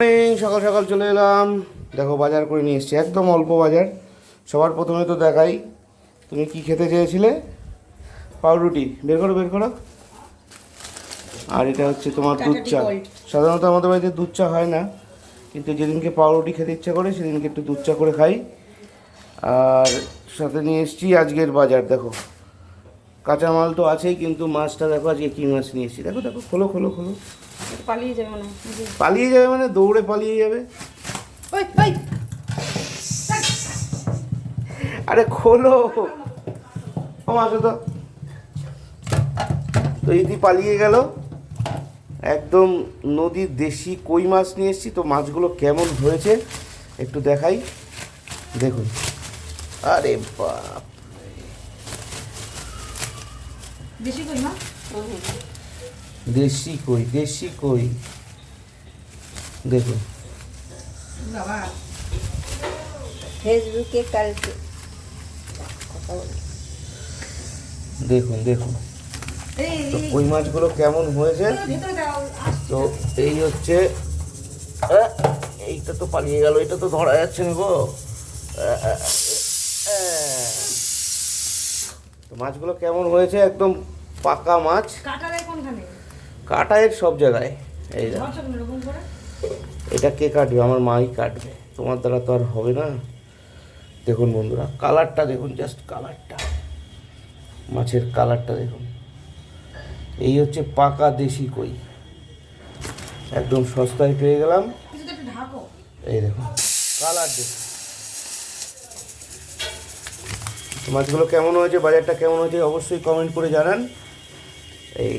সকাল সকাল চলে এলাম। দেখো বাজার করে নিয়ে এসেছি, একদম অল্প বাজার। সবার প্রথমে তো দেখাই, তুমি কি খেতে চেয়েছিলে? পাউরুটি বের করো বের করো। আর এটা হচ্ছে তোমার দুধ চা। সাধারণত আমাদের বাড়িতে দুধ চা হয় না, কিন্তু যেদিনকে পাউরুটি খেতে ইচ্ছা করে সেদিনকে একটু দুধ চা করে খাই। আর সাথে নিয়ে এসেছি আজকের বাজার। দেখো কাঁচামাল তো আছেই, কিন্তু মাছটা দেখো আজকে কী মাছ নিয়ে এসেছি। দেখো দেখো, খোলো খোলো খোলো। পালিয়ে যাবে মানে পালিয়ে যাবে মানে দৌড়ে পালিয়ে যাবে। ওই ওই আরে খোলো, ও আসো তো। তো ইতি পালিয়ে গেল। একদম নদীর দেশি কই মাছ নিয়ে এসেছি। তো মাছগুলো কেমন হয়েছে একটু দেখাই, দেখুন। আরে বাপ, বেশি কই মা দেশি কই, দেশি কই দেখুন। বাবা ফেসবুকে কালকে দেখুন দেখুন এই তো কই মাছগুলো কেমন হয়েছে। ভেতরে দাও তো এই হচ্ছে, এইটা তো পালিয়ে গেল, এটা তো ধরা যাচ্ছে না গো। তো মাছগুলো কেমন হয়েছে, একদম পাকা মাছ। কাটা দেয় কোনখানে কাটা এর সব জায়গায়। এই দেখো, ধরছো এরকম করে এটা কে কাটবে? আমার মাই কাটবে, তোমার দ্বারা তো আর হবে না। দেখুন বন্ধুরা, কালারটা দেখুন, জাস্ট কালারটা, মাছের কালারটা দেখুন। এই হচ্ছে পাকা দেশি কই, একদম সস্তায় পেয়ে গেলাম। কিছুটা একটু ঢাকো। এই দেখুন কালার দেখুন। মাছগুলো কেমন হয়েছে, বাজারটা কেমন হয়েছে অবশ্যই কমেন্ট করে জানান। এই